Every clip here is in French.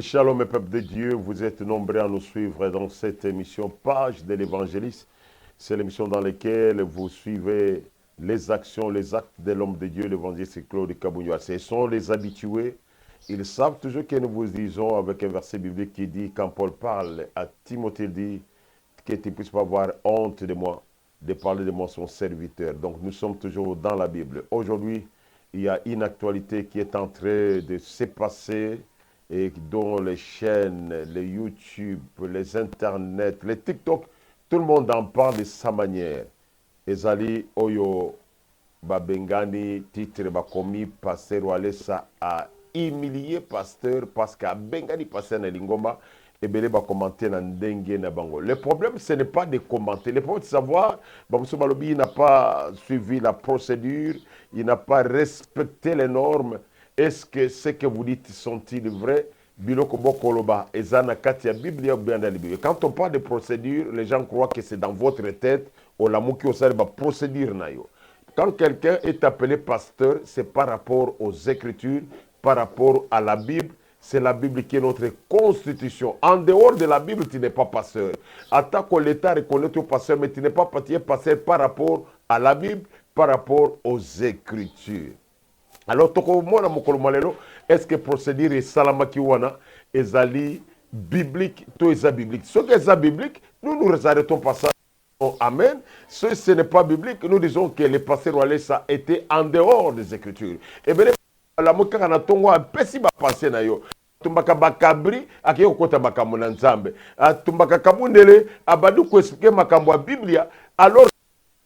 Shalom, mes peuples de Dieu, vous êtes nombreux à nous suivre dans cette émission Page de l'Évangéliste. C'est l'émission dans laquelle vous suivez les actions, les actes de l'homme de Dieu, l'évangéliste Claude Kabounioua. Ce sont les habitués. Ils savent toujours que nous vous disons avec un verset biblique qui dit, quand Paul parle à Timothée, il dit que tu ne puisses pas avoir honte de moi, de parler de moi, son serviteur. Donc nous sommes toujours dans la Bible. Aujourd'hui, il y a une actualité qui est en train de se passer et dont les chaînes, les YouTube, les Internet, les TikTok, tout le monde en parle de sa manière. Ezali Oyo Babengani, titre Bakomi, pasteur Walesa a humilié pasteur parce qu'à Bengani pasteur na Lingoma, et bien va commenter na Ndenge na Bango. Le problème, ce n'est pas de commenter. Le problème, c'est de savoir, Bamoussou Balobi n'a pas suivi la procédure, il n'a pas respecté les normes. Est-ce que ce que vous dites sont-ils vrais? Quand on parle de procédure, les gens croient que c'est dans votre tête. Quand quelqu'un est appelé pasteur, c'est par rapport aux Écritures, par rapport à la Bible. C'est la Bible qui est notre constitution. En dehors de la Bible, tu n'es pas pasteur. Attends que l'État reconnaît ton pasteur, mais tu n'es pas pasteur par rapport à la Bible, par rapport aux Écritures. Alors, est-ce que procédure est salamakiwana, ezali biblique, tout est biblique. Ce qui est biblique, nous arrêtons pas ça. Amen. Ce n'est pas biblique, nous disons que les pasteurs Walesa étaient en dehors des Écritures. Et bien, la moka na tongo a pesi ba passer na yo. Tumbaka bakabri akiyo kota makambo na nzambe. Tumbaka kabundele abadu ko expliquer makambo ya Biblia. Alors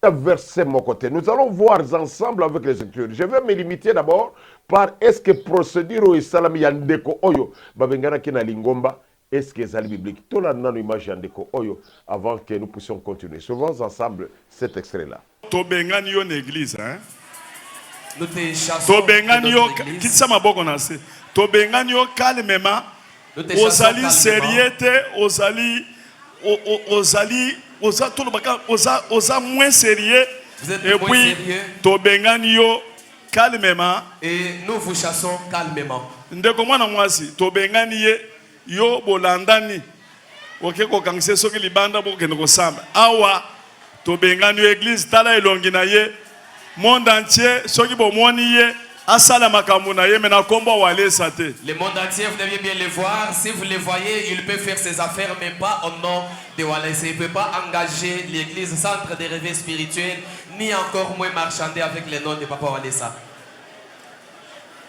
verset mon côté. Nous allons voir ensemble avec les Écritures. Je vais me limiter d'abord par est-ce que procédure et salami yandeko oyo babengana kina lingomba est-ce que c'est biblique. Tout là dans l'image yandeko oyo avant que nous puissions continuer. Suivons ensemble cet extrait là. Tobengani yo l'église hein. Nous te chassons. Tobengani yo kitsa maboko na se. Tobengani yo calmement. Ozali sérieux ozali osa moins sérieux. Et puis tobengani yo calmement. Et nous vous chassons calmement. Ndeko mwana mwasi tobengani ye yo bolandani. Oke ko kangise soki libanda bo kende ko samba. Awa tobengani yo église tala elongi na ye monde entier soki bo moni ye asala makambo na ye mena kombo wale sate. Le monde entier vous devez bien les voir. Si vous les voyez, il peut faire ses affaires mais pas au nom de Walesa. Il ne peut pas engager l'église centre des rêves spirituels ni encore moins marchander avec le nom de Papa Walesa.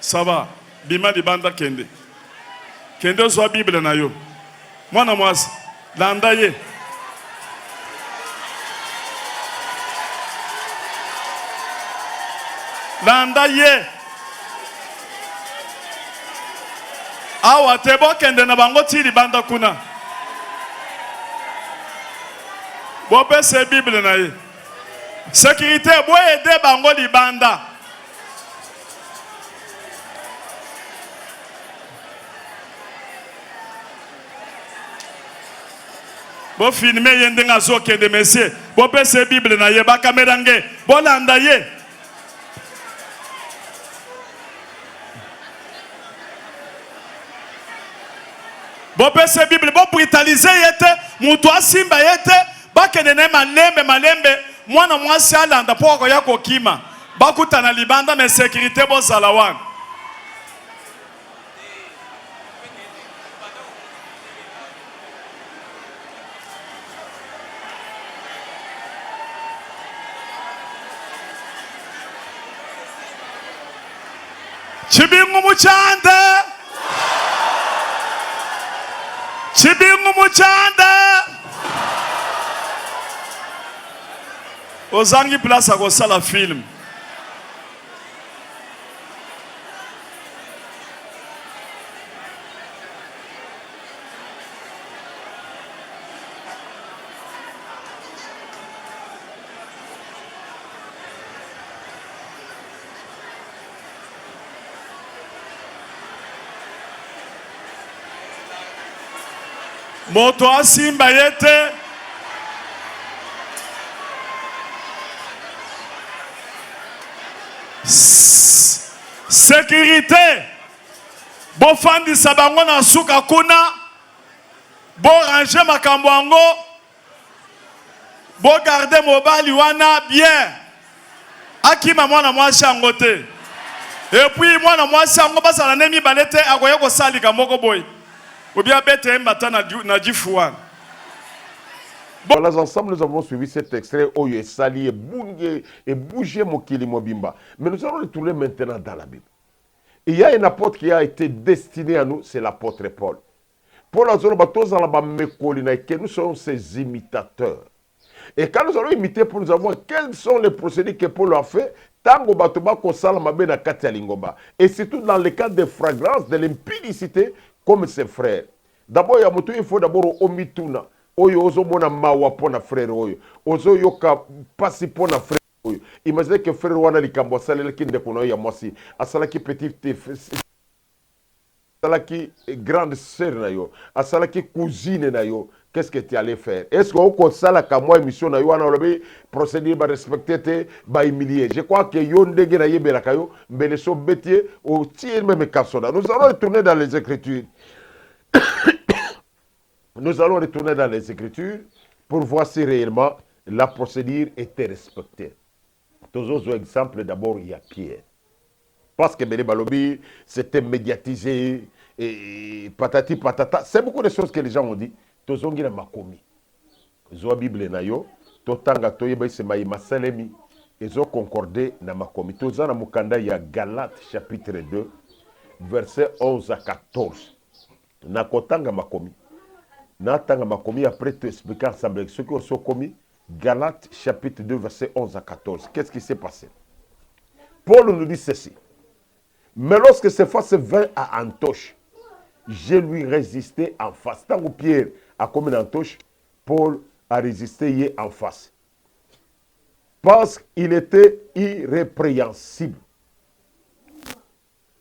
Ça va. Bima di banda kende. Kende soit Bible na yo. Mwana mwasi. Landa ye. Landa ye. Awa tebo kende na bango ti libanda kuna. Bope se Bible na ye. Sécurité bo aider bango libanda. Bo filmer yende nga zo kende monsieur. Bope se Bible na ye ba caméra nge. Bo landa ye. Bope se Bible bo brutaliser yete mutu asimba yete bakende ne malembe mwana mwasi alanda poko yako kima bakutana libanda mais sécurité bo salawan Chibingu muchanda Chibingu muchanda Ozangi place à kosala film. Moto asimba yete sécurité bofandisa bango na suka kuna, borange makambo yango, bogarde mobali wana bien, akima mwana mwasi yango te. Et puis mwana mwasi yango basala ne mibale te akoye kosalika moko boy, obia bete mbata na jifuwana. Voilà, ensemble, nous avons suivi cet extrait Oyo et Sali et bougé Mokili Mobimba. Mais nous allons retourner maintenant dans la Bible. Il y a un apôtre qui a été destiné à nous, c'est l'apôtre Paul. Paul a dit que nous sommes ses imitateurs. Et quand nous allons imiter pour nous avoir quels sont les procédés que Paul a fait, tango batoba ko salama be na kati ya lingomba. Et surtout dans le cas de fragrance, de l'impudicité, comme ses frères. D'abord, il faut d'abord omituna. Oyo ozo mona mawa pona frère oyo. Ozo yoka pasi pona frère oyo. Imaginez que frère wana likambo salele ki ndeko na ya mwasi. Asalaki petite asalaki grande sœur na yo. Asalaki cousine na yo. Qu'est-ce que tu allais faire? Est-ce que au sala ka moi émission na yo wana lobi procédure ba respecter te ba humilier. Je crois que yo ndenge na yebela kayo mbele so betier au tiers même kasona. Nous allons retourner dans les Écritures. Nous allons retourner dans les Écritures pour voir si réellement la procédure était respectée. Tous autres exemples, d'abord, il y a Pierre. Parce que Bélé Balobi, c'était médiatisé, et patati patata. C'est beaucoup de choses que les gens ont dit. Tous ont dit ma commis. Ils ont Bible na yo, totanga toyeba se maïma salemi, ils ont concordé na ma commis. Tous ont mukanda ya Galates chapitre 2, versets 11 à 14. Na kotanga ma commis. Natanga makomi après te expliquer ensemble ceux qui ont commis Galates chapitre 2 verset 11 à 14. Qu'est-ce qui s'est passé? Paul nous dit ceci. Mais lorsque Céphas vint à Antioche, je lui résistais en face. Tant que Pierre a commis Antioche, Paul a résisté en face. Parce qu'il était irrépréhensible.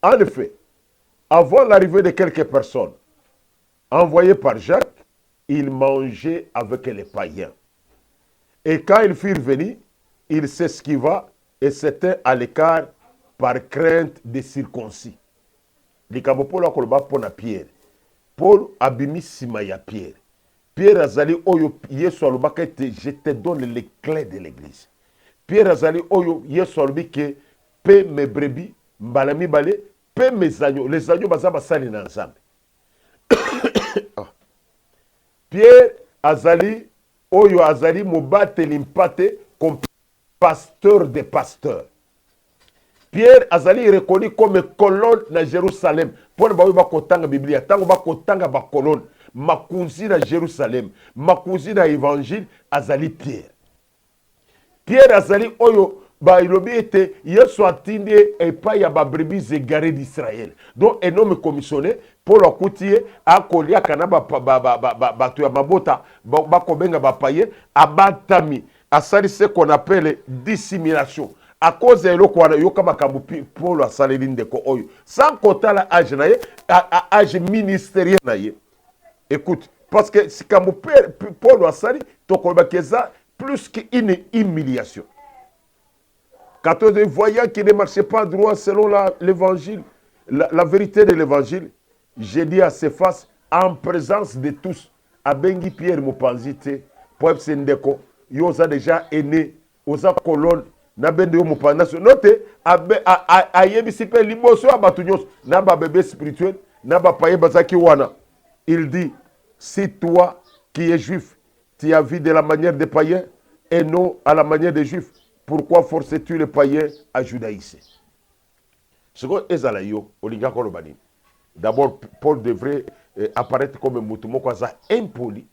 En effet, avant l'arrivée de quelques personnes envoyées par Jacques, il mangeait avec les païens. Et quand ils furent venus, il s'esquiva et s'était à l'écart par crainte des circoncis. Likambo Paul a koloba pona Pierre. Paul abimi sima ya Pierre. Pierre azali oyo Yesu alobaka ete je te donne les clés de l'église. Pierre azali oyo Yesu alobi ke pe mes brebis mbala mibale pe mes agneaux. Les agneaux baza basali na nzambe. Pierre azali oyo azali mobateli mpate comme pasteur des pasteurs. Pierre azali reconnu comme colonne na Jérusalem. Pour ba ba kotanga Biblia, tango ba kotanga ba colonne, makunzi na Jérusalem, makunzi na évangile azali Pierre. Pierre azali oyo ba ilobi ete Yesu atindi epai ya ba brebis égarées d'Israël. Donc un homme commissionné Paul akutie akolia kana ba tu ya mabota ba kobenga ba paye abatami asali ce qu'on appelle dissimulation. À cause de l'eau, Paul a salé l'indéco oyo. Sans compter l'âge âge ministériel. Écoute, parce que si quand Paul a salé, plus qu'une humiliation. Quand on voyait qu'il ne marchait pas droit selon l'évangile, la vérité de l'évangile, j'ai dit à ses faces, en présence de tous, à Bengi Pierre Mopanzite, Poep Sendeko, Yosa déjà aîné, Osa colonne, na bende yo mopanda note ayebisi pe liboso ya bato nyonso na ba bébé spirituel na ba paye bazaki wana. Il dit, si toi qui es juif tu as vu de la manière des païens et non à la manière des juifs, pourquoi forces-tu les païens à judaïser? Ce que ezala yo olinga ko lobani. D'abord Paul devrait apparaître comme mutumoko za impoli.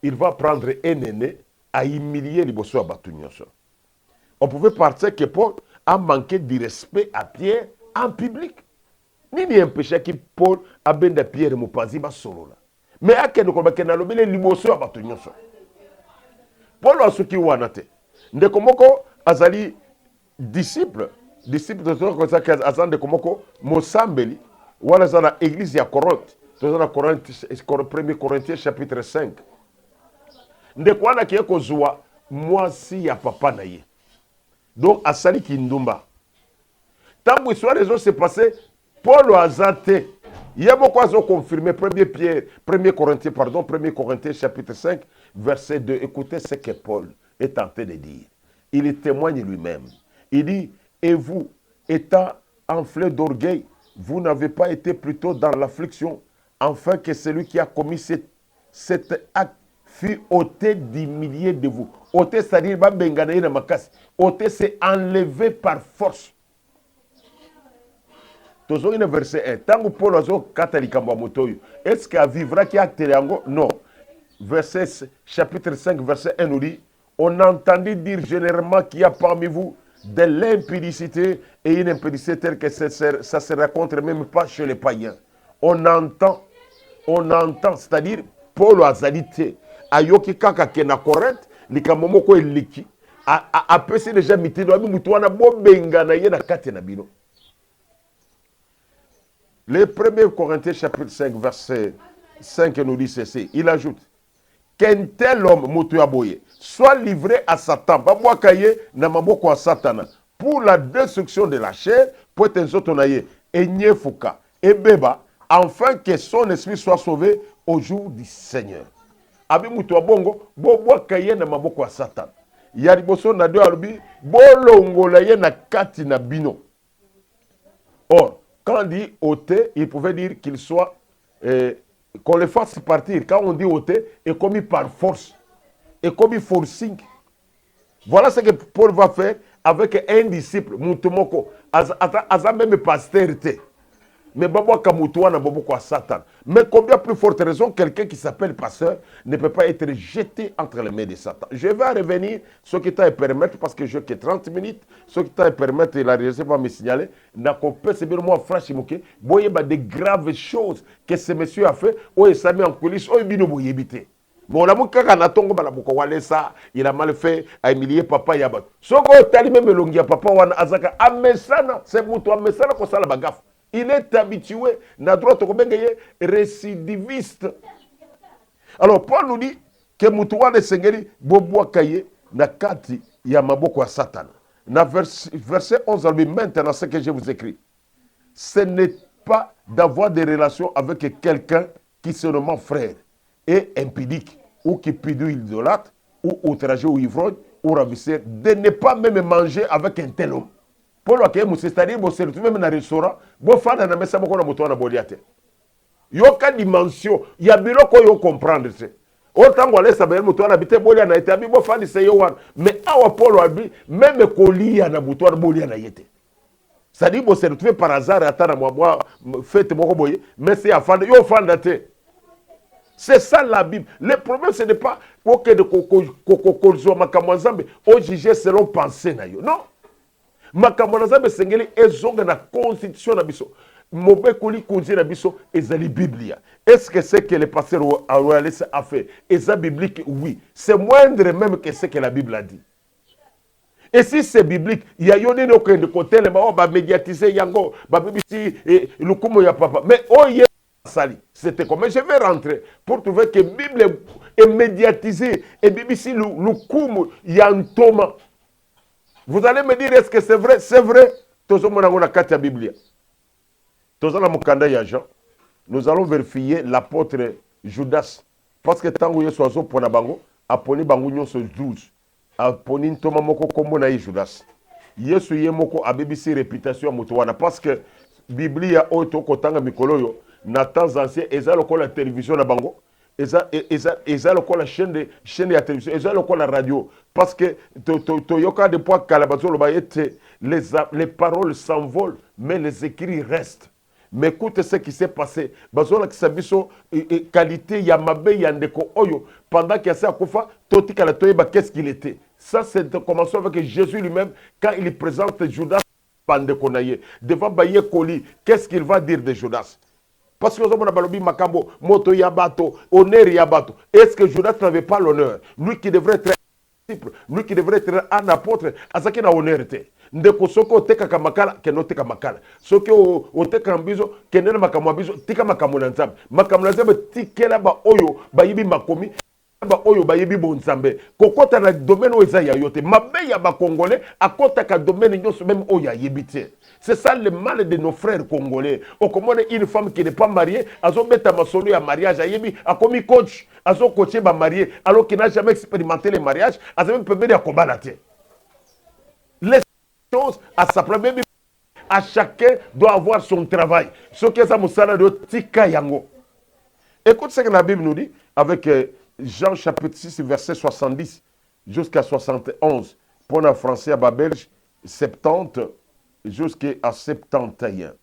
Il va prendre un aîné à humilier liboso ya bato nyonso. On pouvait penser que Paul a manqué de respect à Pierre en public. Ni un péché que Paul a ben de Pierre Mopanzi ba solo là. Mais à quel moment que na lobele liboso ba tunyoso. Paul a suki wanate. Nde komoko azali disciple de ça que azande komoko mosambeli wala zana église ya Corinthe. Dans Corinthe 1 Corinthiens chapitre 5. Nde kwana ki ekozwa mwasi ya papa na ye. Donc, Asali Kindumba. Tant que l'histoire des autres s'est passée, Paul a zanté Il y a beaucoup à confirmer. 1 Corinthiens chapitre 5, verset 2. Écoutez ce que Paul est tenté de dire. Il témoigne lui-même. Il dit, et vous, étant enflés d'orgueil, vous n'avez pas été plutôt dans l'affliction, afin que celui qui a commis cet acte fut ôté d'humilier de vous. Ôté, c'est-à-dire, ôté, c'est enlevé par force. Toujours une verset 1. Tant que Paul a dit, est-ce qu'il vivra qui acte yango? Non. Chapitre 5, verset 1 nous dit, on entendit dire généralement qu'il y a parmi vous de l'impudicité et une impudicité telle que ça se rencontre même pas chez les païens. On entend, c'est-à-dire, Paul a zalité. Ayoki kaka kena Corinthe, likamomoko eliki. A pesé déjà mitido, abi mutuana bobenga na yena kate na bino. Le 1 Corinthiens chapitre 5, verset 5 nous dit ceci. Il ajoute, qu'un tel homme, Moutuaboye, soit livré à Satan, Babouakaye, Namaboko à Satana, pour la destruction de la chair, pour être un zotonaye, et Nyefuka, et Beba, afin que son esprit soit sauvé au jour du Seigneur. Abi Moutuabongo, Babouakaye, Namaboko à Satan. Yariboso na deux alubi, Bolongolaye na kati na bino. Or, quand on dit ôter, il pouvait dire qu'il soit, qu'on le fasse partir. Quand on dit ôter, est commis par force, est commis forcing. Voilà ce que Paul va faire avec un disciple, Moutumoko, Aza même pasteur. Mais Babo Kamoutoua n'a pas Satan. Mais combien plus forte raison, quelqu'un qui s'appelle pasteur ne peut pas être jeté entre les mains de Satan. Je vais revenir, ce qui t'a permettre, parce que je n'ai que 30 minutes, ce qui t'a permettre, la réalité va me signaler, n'a qu'on peut se dire, moi, franchement, il y a des graves choses que ce monsieur a fait, il s'est mis en coulisses, il a évité. Mais on a il a mal fait à humilier papa Yabat. Ce qu'on a même le papa Wana Azaka, Amesana, c'est Moutou, Amesana, qu'on s'en a bagaf. Il est habitué, na droite récidiviste. Alors, Paul nous dit que Moutouane Sengeri, Bobo Kaye, na kati, Yamaboko à Satan. Na verset 11, maintenant, ce que je vous écris, ce n'est pas d'avoir des relations avec quelqu'un qui se nomme frère et impudique, ou qui pidouille idolâtre, ou outragé, ou ivrogne, ou ravisseur, de ne pas même manger avec un tel homme. Paul a c'est-à-dire que se retrouve même dans un restaurant, bon fan na mesa moko na moto na boliate. Yoka dimension, ya bilo ko yo comprendre c'est. Autant qu'on laisse saber moto na bité bolia na été abi bon fan c'est yo wan, mais awa Paul a dit même kolia na moto na bolia na yete. C'est-à-dire que se retrouve par hasard à tana moi fête moko boye, mais c'est à fan yo fan date. C'est ça la Bible. Le problème ce n'est pas que de kokozo makamwazambe au juger selon pensée na yo. Non. Makambo Nzambe sengeli ezonga na constitution na biso. Mobekoli kunzi na biso ezali Biblia. Est-ce que c'est que le pasteur royaliste a fait? Est-ce biblique? Oui. C'est moindre même que ce que la Bible a dit. Et si c'est biblique, il y a yone no que de côté le ba médiatiser yango, ba BBC et le kumo ya papa. Mais oh yeah sali. C'était comme je vais rentrer pour trouver que la Bible est médiatisée et BBC le kumo yantoma. Vous allez me dire, est-ce que c'est vrai? C'est vrai. Nous allons vérifier l'apôtre Judas. Parce que tant que nous sommes pour Nabango, apponi bangunyo so 12. Apponi ntoma moko kombo na Judas. Yesu ye moko a BBC réputation mutuana. Parce que Biblia oto kotanga mikoloyo na temps ancien ezalo ko la télévision na bango. Eza la chaîne de la télévision, eza la radio. Parce que Toyoka de poids Kalabazolo les paroles s'envolent, mais les écrits restent. Mais écoute ce qui s'est passé. Bazola qui s'abisso qualité Yamabe Yandeko Oyo. Pendant qu'il y a ça, Totika la Toyeba, qu'est-ce qu'il était? Ça, c'est commençant avec Jésus lui-même, quand il présente Judas Pandekonaye. Devant Baye Koli, qu'est-ce qu'il va dire de Judas? Parce que nous avons balobi makambo, moto yabato, honneur yabato. Est-ce que Judas n'avait pas l'honneur? Lui qui devrait être un disciple, lui qui devrait être un apôtre, azaki na honneur te. Ndeko soko teka kamakala, keno teka makala. Soko o teka mbizo, kenene makamwa bizo, tika makamwa nzambe. Makamwa nzambe tikela ba oyo, ba yibi makomi. ba oyo ba yebi bonzambe kokota na domaine oyo eza ya yo te mabe ya bacongolais akotaka domaine nyonso même oyo ayebi te. C'est ça le mal de nos frères congolais. On commande une femme qui n'est pas mariée, azo beta masolo ya mariage ayebi akomi coach, azo coacher ba marié alors qu'il n'a jamais expérimenté le mariage, azo même peut ya kobala te. Les choses à sa propre vie, à chacun doit avoir son travail. Ce qui est ça musala de tika yango. Écoute ce que la Bible nous dit avec Jean chapitre 6 verset 70 jusqu'à 71 pour un français à Babelge 70 jusqu'à 71.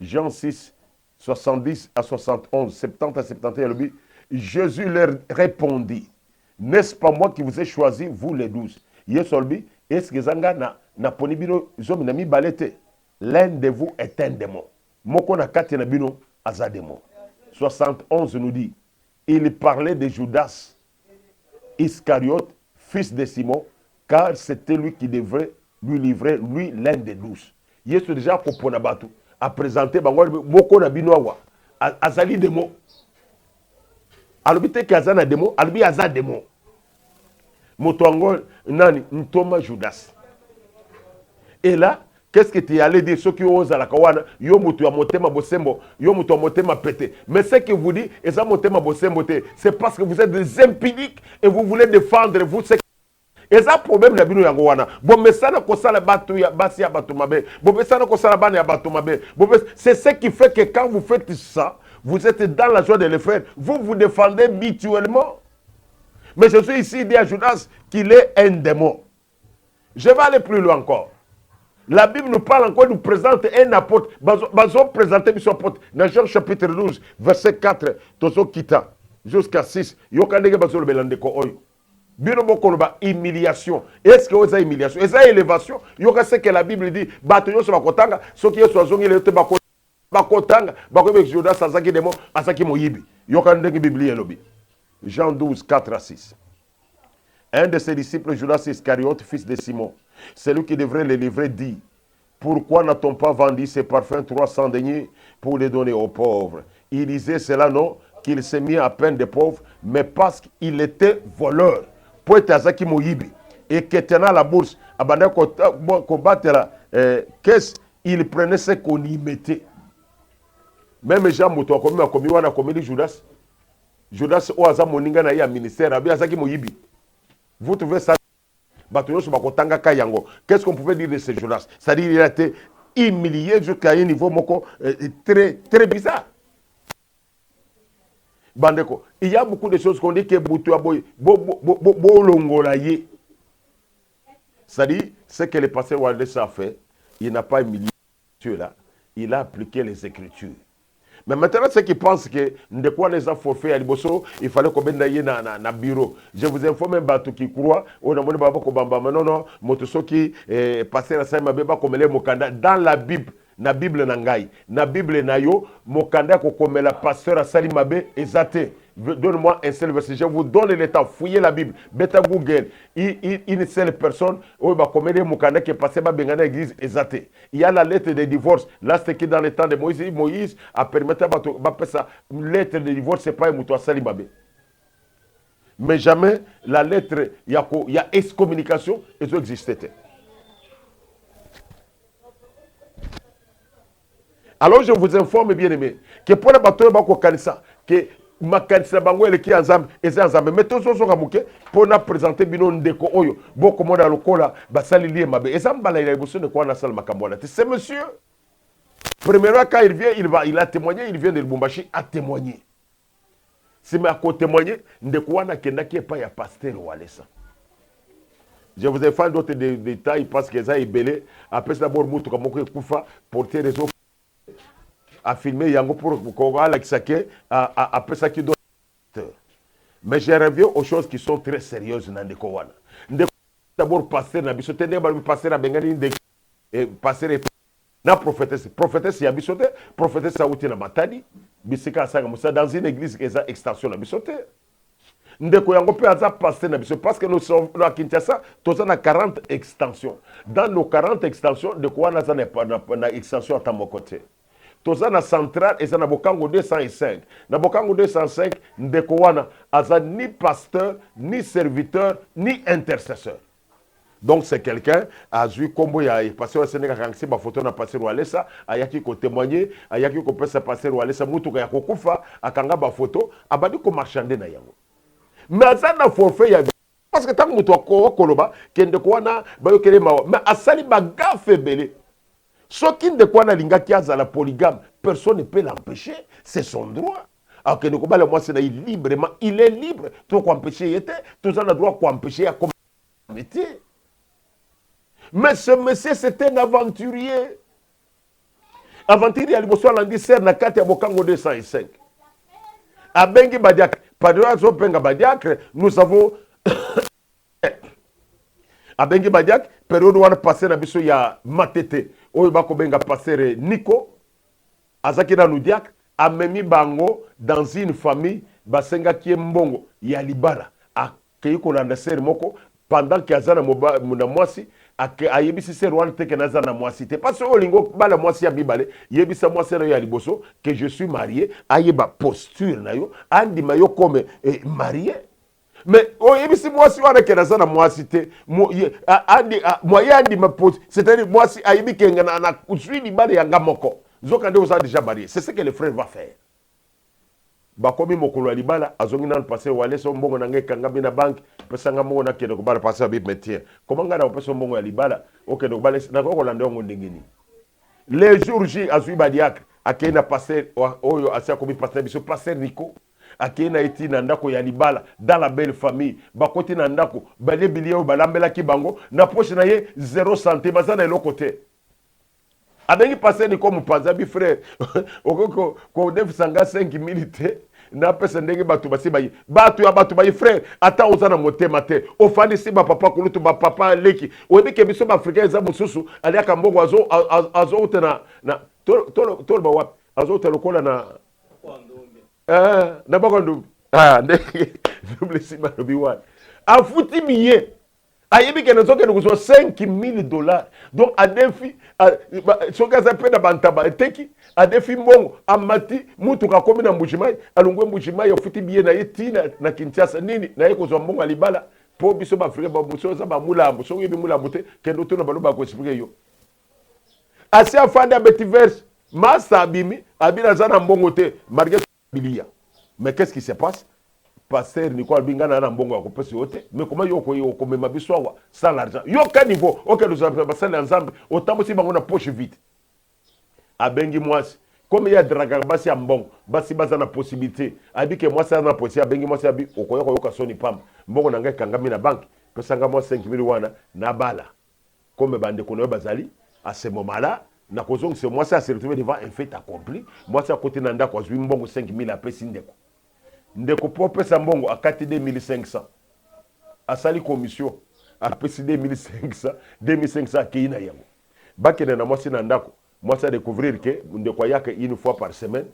Jean 6 70 à 71, 70 à 71. Jésus leur répondit, n'est-ce pas moi qui vous ai choisi, vous les 12? Yesolbi, est-ce que Zanga na ponibino zominami balete? L'un de vous est un démon. Moko na kati na bino aza démon. 71 nous dit, il parlait de Judas Iscariote, fils de Simon, car c'était lui qui devrait lui livrer, lui l'un des 12. Yesu déjà kopona batu a présenté bango moko na bino awa azali démon. Alobite ki azana démon, alobi aza démon. Motongo nani ntoma Judas. Et là, qu'est-ce que tu allais dire? Ceux qui osent à la kawana, yo mutu ya motema bosembo, yo mutu ya motema pété. Mais ce que vous dit, et ça motema bosembo, c'est parce que vous êtes des impudiques et vous voulez défendre vous. Et ça problème na bino yango wana. Bon mais ça na kosala batu ya basi ya batu mabe. Bon mais ça na kosala bana ya batu mabe. Bon c'est ce qui fait que quand vous faites ça, vous êtes dans la joie de le faire. Vous vous défendez mutuellement. Mais je suis ici dit à Judas qu'il est un démon. Je vais aller plus loin encore. La Bible nous parle encore, nous présente un apôtre. Nous présenter son apôtre. Dans Jean chapitre 12, verset 4, Tozo Kita, jusqu'à 6. Yokandege bazolo belandeko oyo. Bino bokoloba humiliation. Est-ce que c'est humiliation? Est-ce que élévation? Yoka ce que la Bible dit. Bato yoso bakotanga, soki yeso azongi le te bakotanga, bakobe Judas azaki demo, asaki moyibi. Yokandege Bible elobi. Jean 12, 4 à 6. Un de ses disciples, Judas Iscariote, fils de Simon, celui qui devrait le livrer, dit, pourquoi n'a-t-on pas vendu ces parfums 300 deniers pour les donner aux pauvres? Il disait cela non, qu'il s'est mis à peine des pauvres, mais parce qu'il était voleur. Pour être Azaki Moyibi, et que tenant la bourse, abandonné combattre la caisse, il prenait ce qu'on y mettait. Même Jean Mouton, comme on a commis Judas, Judas, au hasard, moninga na ya ministère, Abi Azaki Moyibi. Vous trouvez ça? Qu'est-ce qu'on pouvait dire de ce Judas? C'est-à-dire qu'il a été humilié jusqu'à un niveau très, très bizarre. Bandeko, il y a beaucoup de choses qu'on dit que c'est-à-dire, ce que le pasteur Wallace a fait, il n'a pas humilié Dieu là, il a appliqué les Écritures. Mais maintenant, ceux qui pensent que de quoi les a forfaits à Liboso, il fallait qu'on mette dans bureau. Je vous informe un bateau qui croit, on a mon baba kobamba, non, motoso qui passer la salle baba comme les mokanda dans la Bible. Na Bible nangai, na Bible na yo, mokanda ko comme la pasteur a sali mabe ezate. Donne-moi un seul verset. Je vous donne le temps. Fouillez la Bible. Beta Google. Une seule personne. Où va comme les mokanda qui est passé par Bengana l'église ezate. Il y a la lettre de divorce. Là, c'est qui dans le temps de Moïse. Moïse a permis à ça. Lettre de divorce, c'est pas un mouton sali mabe. Mais jamais la lettre, il y a excommunication, et ça existait. Alors je vous informe bien aimé que pour les bateaux que ma kanisa bango ele ki ensemble et ensemble mais tous sont kamuke pour na présenter bino ndeko oyo boko mona lokola basali lié mabe et ça mbala il bosso de quoi na salle makambola c'est monsieur premièrement quand il vient il a témoigné il vient de Lubumbashi a témoigné c'est mais à côté témoigner ndeko wana kenda qui pas ya pasteur Walesa. Je vous ai fait d'autres détails parce que ça est belé après d'abord mutu kamoko kufa porter les autres à filmer yango pour qu'on voit après ça qui doit. Mais je reviens aux choses qui sont très sérieuses dans le Kowana. D'abord passer na bisote ne passer na bengani de passer na prophétesse ya bisote prophétesse a outi na matadi bisika sanga musa dans une église qui est extension na bisote. Ndeko yango pe aza passer na bisote parce que nous sommes à Kinshasa tous on a 40 extensions. Dans nos 40 extensions de quoi na extension à mon côté. toza na central eza na bokango 205 na bokango 205 ndeko wana aza ni pasteur ni serviteur ni intercesseur. Donc c'est quelqu'un a vu kombo ya pasteur Sénégal kangisi ba photo na pasteur Walesa ayaki ko témoigner ayaki ko pesa pasteur Walesa mutuka ya kokufa akanga ba photo abadi ko marchander na yango. Mais aza na forfait ya parce que tant mutu ko koloba kende ko wana bayo kele mawa mais asali ba gafe belé. Soki ndeko wana lingaki azala polygame, personne ne peut l'empêcher, c'est son droit. Alors que ndeko bale moi c'est librement, il est libre. Toi ko empêcher était, tout ça na droit ko empêcher à comme métier. Mais ce monsieur, c'était un aventurier. Aventurier, il m'a dit, c'est na kati ya bokango 205. A Bengi Badiak, nous avons... A Bengi Badiak, période où on a passé na biso ya Matete, où il a passé Nico, Azaki na Nudiak, a memi bango dans une famille, basenga kie mbongo, ya Libala, a keiko na ser moko, pendant qu'il y a na mwasi, a yebisi se rwanda teke naza na mwasi te parce que olingo bala mwasi ya bibale yebisa mwasi na yo ya liboso que je suis marié ayeba posture na yo andima yo comme marié mais oyebisi mwasi wana ke naza na mwasi te moye andima pose c'est-à-dire mwasi ayebi ke na kusui libale yanga moko zoka nde oza déjà marié. C'est ce que le frère va faire. Bakomi mokolo ya libala azongi na passer Walesa mbongo na ngeka ngabi na bank pesa ngamo na kende ko bala passer bi métier comment ngana pesa mbongo ya libala okende ko bala na ko landa ngo ndingini les jours J azui badiak akena passer oyo asia komi passer biso passer Nico akena eti na ndako ya libala dans la belle famille bakoti na ndako bale bilio balambela ki bango na poche na ye 0 santé bazana eloko te. Abengi passer ni comme panzabi frère okoko ko defisanga 5000 te na pesa ndenge batu basi bayi batu bayi frère ata ozana motema te ofandi si ba papa kulutu ba papa leki oyebike biso ba africain za mususu aliaka mbongo azo utena na tolo ba wapi azo utela kola na na bakondu ndenge double sima no biwan afuti biye ayebi ke nazoke nous 5000 $. Donc à défi soka za pena bantaba eteki a défi mbongo amati mutu ka komi na mbujimai alungwe mbujimai ofuti biye na yetina na Kinshasa nini na yeko zo mbongo alibala po biso ba Afrika ba muso za ba mulambo so yebi mulambo te kendo to na baloba ko expliquer yo asi afanda betiverse masa abimi abina zana mbongo te marge bilia. Mais qu'est-ce qui se passe? Pasteur Nicolas Bingana na mbongo akopesi yote mais comment yo komema biswawa sans l'argent yo ka niveau OK nous avons passé ensemble autant si bango na poche vite abengi mwasi comme ya draga basi ya mbongo basi baza na possibilité abike mwasi na possibilité abengi mwasi abi okoyoka yoka soni pamba mbongo na ngai kangami na banque pesanga moi 5000 wana na bala comme bande kono bazali à ce moment-là na kozong c'est moi ça se retrouver devant un fait accompli moi ça côté na ndako azwi mbongo 5000 apesi ndeko ndeko po pesa mbongo akati 2500 asali commission apesi 2500 akina yango bakene na mwasi na ndako mwasi a découvrir que ndeko yake une fois par semaine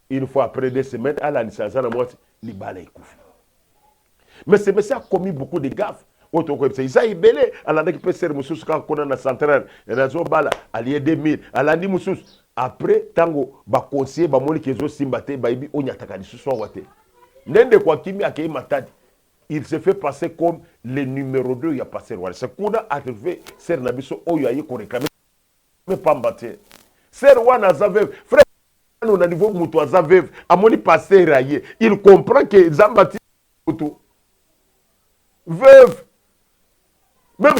une fois après 2 semaines ala nisazana mwasi libala ikufi. Mais ce monsieur a commis beaucoup de gaffes. Auto ko pesa isa ibele alanda ki pesa mususu ka kona na central razo bala alié 2000 alandi mususu après tango ba conseiller ba moni kezo simbate ba ibi onyataka lisusu wate Nende kwa kimi akei matadi. Il se fait passer comme le numéro 2 ya passer wale. C'est kuna arrivé ser nabiso oyo ayi ko réclamer mais pas mbaté. Ser wana azave frère on a niveau mutu azave amoni passer raye. Il comprend que zambati mutu veuve même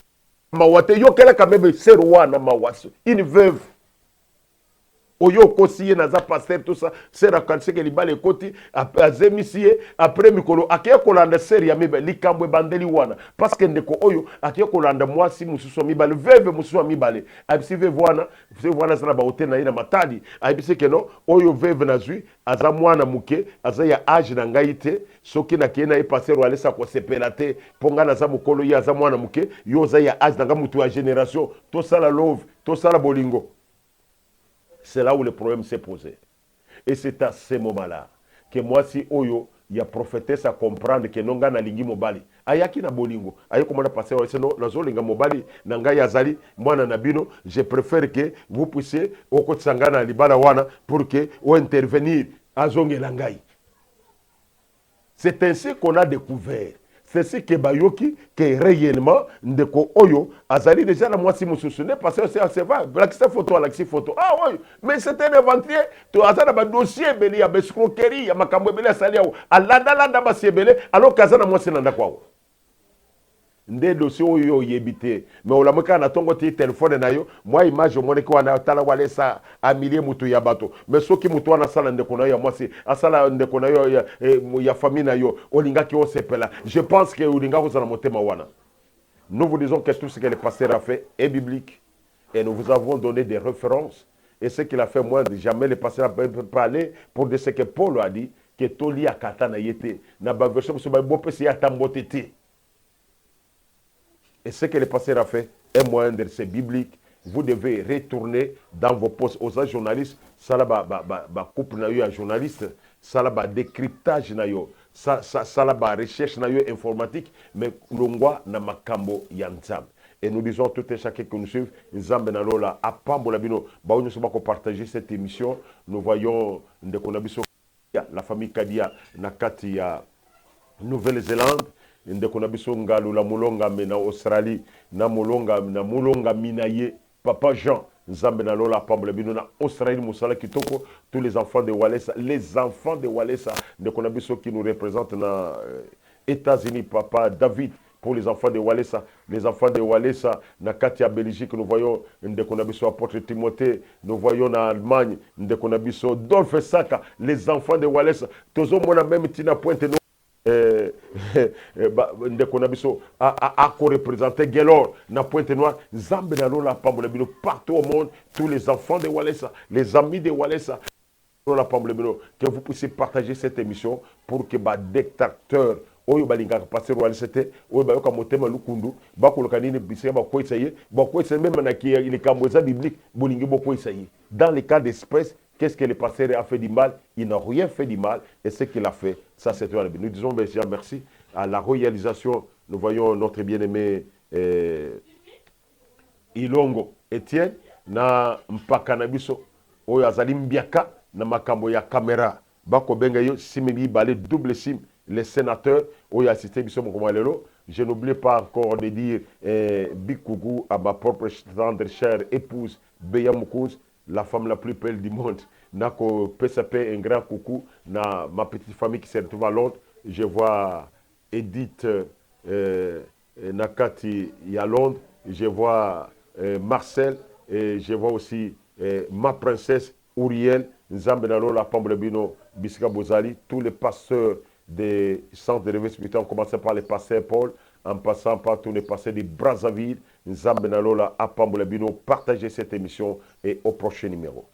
mawate yo kela quand même ser wana mawaso. Une veuve oyo kosiye na za pasteur tout ça sera kanse ke libale koti azemisie après mikolo akie kolanda seri ya mibe likambwe bandeli wana parce que ndeko oyo akie kolanda mwasi mususu mibale veve mususu mibale abisi veve wana sana ba hotel na ina matadi abisi ke no oyo veve na zui aza mwana muke aza ya age na ngaite soki na kiena e pasteur wale sa ko sepelate ponga na za mukolo ya aza mwana muke yo za ya age na mutu ya génération to sala love to sala bolingo. C'est là où le problème s'est posé. Et c'est à ce moment-là que moi, si Oyo, il y a prophétesse à comprendre que non gana lingi mobali. ayaki na bolingo aye komona passer Wallace no nazolinga mobali na ngai azali mwana na bino, je préfère que vous puissiez okotisa ngai na libala wana pour que o intervenir azongela ngai. C'est ainsi qu'on a découvert. C'est ce que bayoki que réellement ndeko oyo azali déjà la moitié mususu ne parce que c'est va l'accès photo ah oui mais c'était un inventier to azana ba dossier beli ya escroquerie ya makambo beli asali ya alanda ba sebele alors kazana moitié nanda kwao nde dossier oyo yebité mais olamuka na tongo ti téléphone na yo moi image omone ko na tala Wallace a millier mutu ya bato mais soki mutu wana sala ndeko na yo mwasi asala ndeko na yo ya famille na yo olinga ki osepela je pense que olinga ko zana motema wana. Nous vous disons que tout ce que le pasteur a fait est biblique et nous vous avons donné des références et ce qu'il a fait moi jamais le pasteur a parlé pour de ce que Paul a dit que toli akata na yete na ba version so ba bopesi ya tambotete. Et ce que le pasteur a fait est moyen de c'est biblique. Vous devez retourner dans vos postes aux journalistes. Ça là ba couple na yo à journaliste. Ça là ba décryptage na yo. Ça là ba recherche na yo informatique. Mais longwa na makambo ya nzambe. Et nous disons tout et chacun que nous suivons. Nzambe na lola a pambola bino. Ba nous sommes partager cette émission. Nous voyons ndekonabiso la famille Kadia na kati ya Nouvelle-Zélande. Ndeko na biso ngalu la mulonga mena Australie na mulonga minaye papa Jean nzambe na lola pamble bino na Australie musala kitoko tous les enfants de Wallace ndeko na biso qui nous représente na États-Unis papa David pour les enfants de Wallace na kati ya Belgique nous voyons ndeko na biso apôtre Timothée nous voyons na Allemagne ndeko na biso Dolphe Saka les enfants de Wallace tozo mona même tina pointe ndeko na biso a co-représenté Gelor na Pointe-Noire Zambe na lola pambola bino partout au monde tous les enfants de Wallace les amis de Wallace lola pambola bino que vous puissiez partager cette émission pour que ba détracteurs oyo balinga passer Wallace te oyo ba yoka motema lukundu ba koloka nini bisika ba ko isaye même na ki les kamboza biblique bolingi boko isaye dans les cas d'espèce. Qu'est-ce que le pasteur a fait du mal? Il n'a rien fait du mal. Et ce qu'il a fait, ça c'est toi. Nous disons déjà merci à la réalisation. Nous voyons notre bien-aimé Ilongo Etienne na mpakanabiso oyo azali mbiaka na makambo ya caméra. Bako benga yo simebi balé double sim les sénateurs oyo assisté biso mokoma lelo. Je n'oublie pas encore de dire big coucou à ma propre tendre chère épouse Beya Moukouz, la femme la plus belle du monde. Nako PSP, un grand coucou. Na ma petite famille qui se retrouve à Londres. Je vois Edith Nakati à Londres. Je vois Marcel. Et je vois aussi ma princesse Uriel. Nzambe Nalola Pamblebino Bisika Bozali. Tous les pasteurs des centres de réveil spirituel, en commençant par les pasteurs Paul, en passant par tous les pasteurs de Brazzaville. Nzambe Nalola Apamblebino. Partagez cette émission et au prochain numéro.